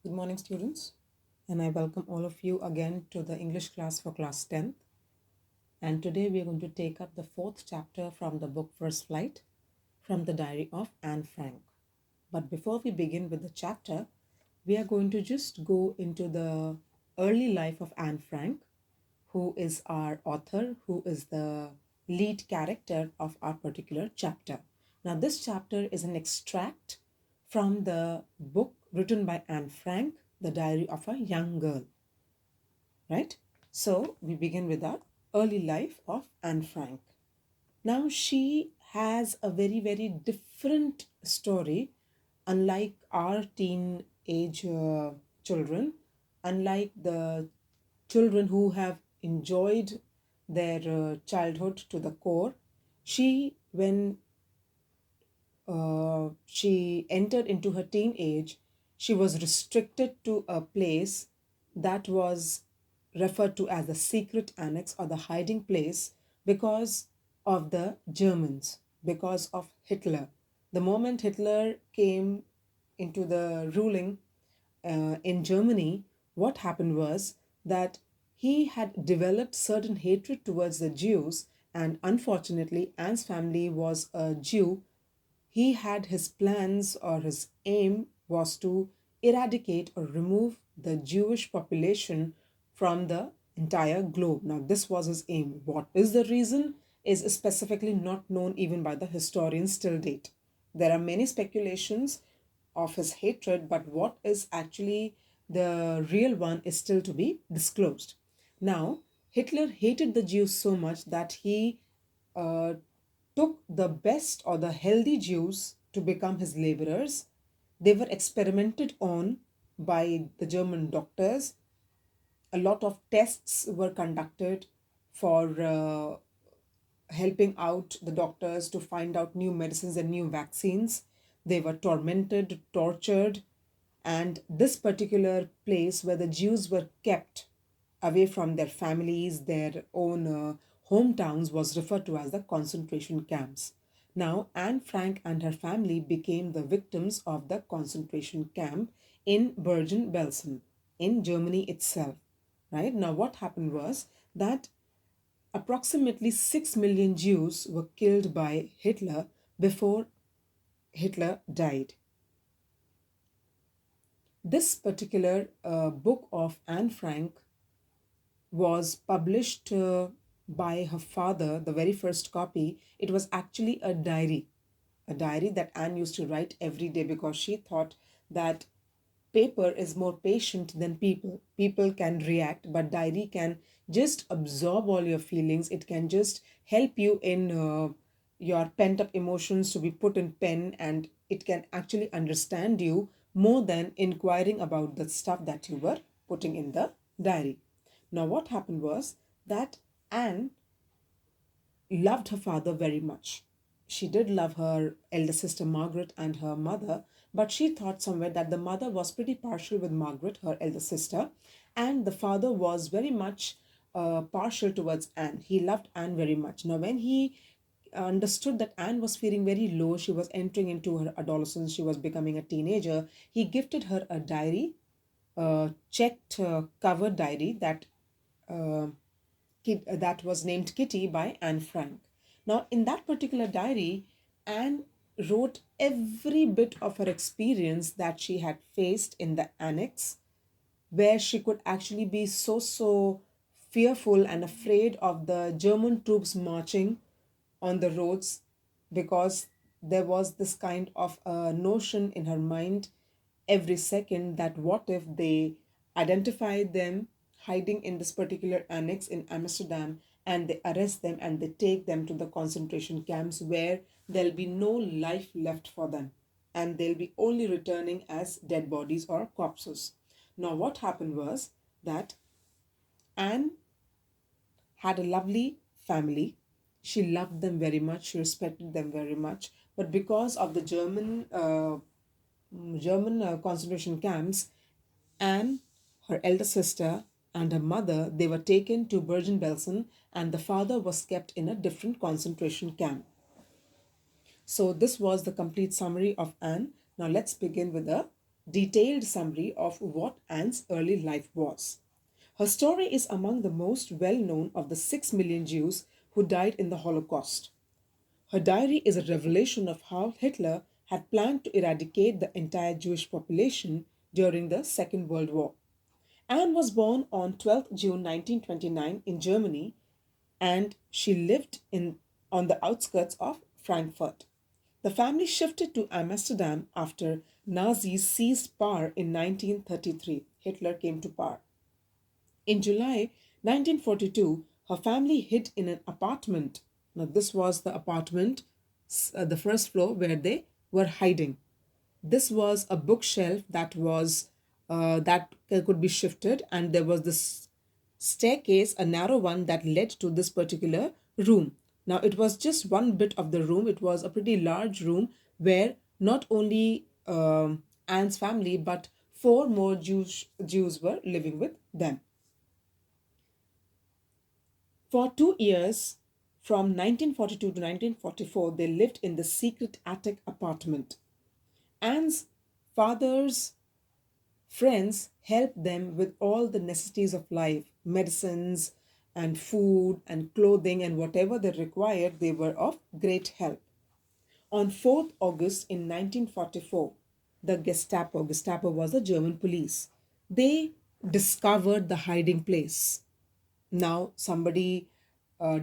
Good morning, students, and I welcome all of you again to the English class for class 10th. And today we are going to take up the fourth chapter from the book First Flight from the diary of Anne Frank. But before we begin with the chapter, we are going to just go into the early life of Anne Frank, who is our author, who is the lead character of our particular chapter. Now, this chapter is an extract from the book written by Anne Frank, The Diary of a Young Girl, right? So, we begin with our early life of Anne Frank. Now, she has a very, very different story, unlike our teenage children, unlike the children who have enjoyed their childhood to the core. When she entered into her teenage, she was restricted to a place that was referred to as the secret annex or the hiding place because of the Germans, because of Hitler. The moment Hitler came into the ruling in Germany, what happened was that he had developed certain hatred towards the Jews, and unfortunately, Anne's family was a Jew. He had his plans, or his aim was to eradicate or remove the Jewish population from the entire globe. Now, this was his aim. What is the reason is specifically not known even by the historians till date. There are many speculations of his hatred, but what is actually the real one is still to be disclosed. Now, Hitler hated the Jews so much that he uh, took the best or the healthy Jews to become his laborers. They were experimented on by the German doctors. A lot of tests were conducted for helping out the doctors to find out new medicines and new vaccines. They were tormented, tortured, and this particular place where the Jews were kept away from their families, their own hometowns, was referred to as the concentration camps. Now, Anne Frank and her family became the victims of the concentration camp in Bergen-Belsen in Germany itself. Right now, what happened was that approximately 6 million Jews were killed by Hitler before Hitler died. This particular book of Anne Frank was published by her father, the very first copy. It was actually a diary that Anne used to write every day because she thought that paper is more patient than people. People can react, but diary can just absorb all your feelings. It can just help you in your pent up emotions to be put in pen, and it can actually understand you more than inquiring about the stuff that you were putting in the diary. Now, what happened was that Anne loved her father very much. She did love her elder sister Margaret and her mother, but she thought somewhere that the mother was pretty partial with Margaret, her elder sister, and the father was very much partial towards Anne. He loved Anne very much. Now, when he understood that Anne was feeling very low, she was entering into her adolescence, she was becoming a teenager, he gifted her a diary, a checked cover diary uh, that was named Kitty by Anne Frank. Now, in that particular diary, Anne wrote every bit of her experience that she had faced in the annex, where she could actually be so fearful and afraid of the German troops marching on the roads, because there was this kind of a notion in her mind every second that what if they identify them hiding in this particular annex in Amsterdam, and they arrest them and they take them to the concentration camps where there'll be no life left for them, and they'll be only returning as dead bodies or corpses. Now, what happened was that Anne had a lovely family. She loved them very much. She respected them very much. But because of the German concentration camps, Anne, her elder sister, and her mother, they were taken to Bergen-Belsen, and the father was kept in a different concentration camp. So this was the complete summary of Anne. Now let's begin with the detailed summary of what Anne's early life was. Her story is among the most well known of the 6 million Jews who died in the Holocaust. Her diary is a revelation of how Hitler had planned to eradicate the entire Jewish population during the Second World War. Anne was born on 12th June 1929 in Germany, and she lived on the outskirts of Frankfurt. The family shifted to Amsterdam after Nazis seized power in 1933. Hitler came to power. In July 1942, her family hid in an apartment. Now, this was the apartment, the first floor where they were hiding. This was a bookshelf that could be shifted, and there was this staircase, a narrow one that led to this particular room. Now, it was just one bit of the room. It was a pretty large room where not only Anne's family but four more Jews were living with them. For 2 years, from 1942 to 1944, they lived in the secret attic apartment. Anne's father's friends helped them with all the necessities of life, medicines and food and clothing and whatever they required, they were of great help. On 4th August in 1944, the Gestapo was the German police, they discovered the hiding place. Now, somebody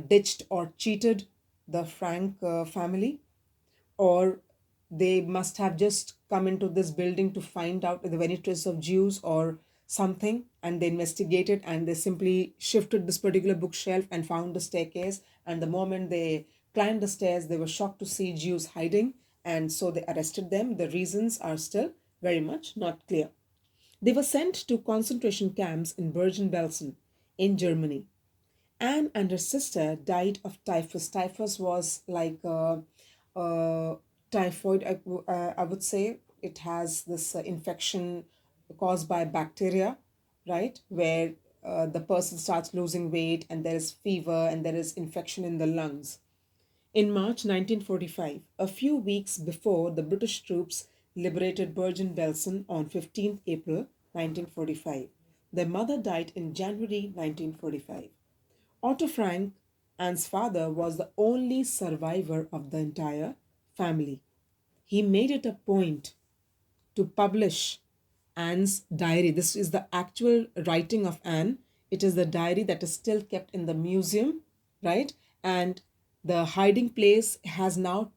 ditched or cheated the Frank family, or they must have just come into this building to find out if there were any traces of Jews or something, and they investigated and they simply shifted this particular bookshelf and found the staircase. And the moment they climbed the stairs, they were shocked to see Jews hiding, and so they arrested them. The reasons are still very much not clear. They were sent to concentration camps in Bergen-Belsen in Germany. Anne and her sister died of typhus. Typhus was like typhoid, I would say. It has this infection caused by bacteria, right? Where the person starts losing weight and there is fever and there is infection in the lungs. In March 1945, a few weeks before the British troops liberated Bergen-Belsen on 15th April 1945, their mother died in January 1945. Otto Frank, Anne's father, was the only survivor of the entire family. He made it a point to publish Anne's diary. This is the actual writing of Anne. It is the diary that is still kept in the museum, right? And the hiding place has now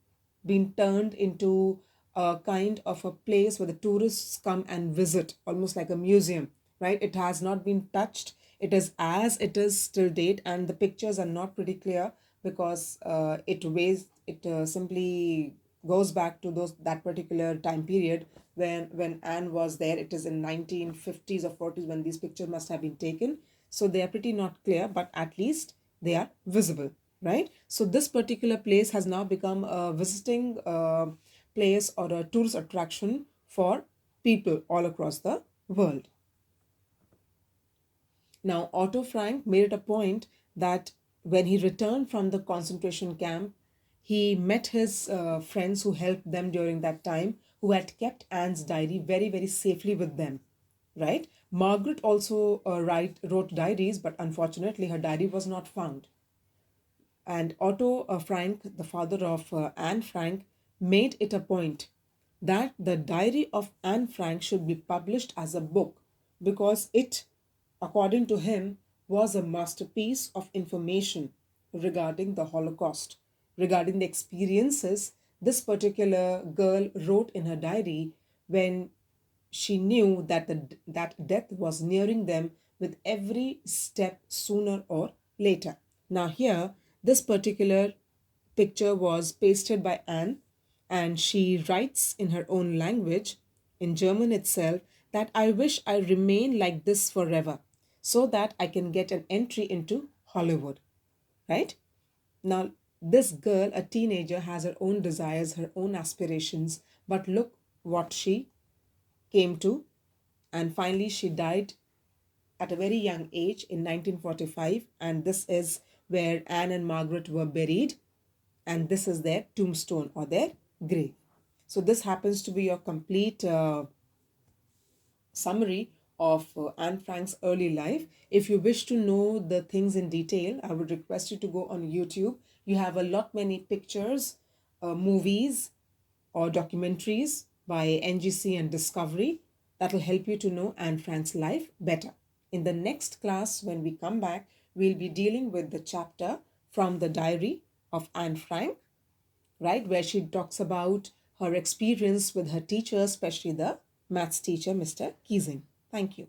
been turned into a kind of a place where the tourists come and visit, almost like a museum, right? It has not been touched. It is as it is till date, and the pictures are not pretty clear because it simply goes back to those that particular time period when Anne was there. It is in 1950s or 40s when these pictures must have been taken. So they are pretty not clear, but at least they are visible, right? So this particular place has now become a visiting place or a tourist attraction for people all across the world. Now, Otto Frank made it a point that when he returned from the concentration camp, he met his friends who helped them during that time, who had kept Anne's diary very, very safely with them, right? Margaret also wrote diaries, but unfortunately, her diary was not found. And Otto Frank, the father of Anne Frank, made it a point that the diary of Anne Frank should be published as a book because it, according to him, was a masterpiece of information regarding the Holocaust, regarding the experiences this particular girl wrote in her diary when she knew that that death was nearing them with every step sooner or later. Now, here, this particular picture was pasted by Anne, and she writes in her own language, in German itself, that I wish I remain like this forever so that I can get an entry into Hollywood, right? Now, this girl, a teenager, has her own desires, her own aspirations, but look what she came to. And finally, she died at a very young age in 1945. And this is where Anne and Margaret were buried. And this is their tombstone or their grave. So, this happens to be your complete summary of Anne Frank's early life. If you wish to know the things in detail, I would request you to go on YouTube. You have a lot many pictures, movies, or documentaries by NGC and Discovery that will help you to know Anne Frank's life better. In the next class, when we come back, we'll be dealing with the chapter from the diary of Anne Frank, right, where she talks about her experience with her teacher, especially the maths teacher, Mr. Keesing. Thank you.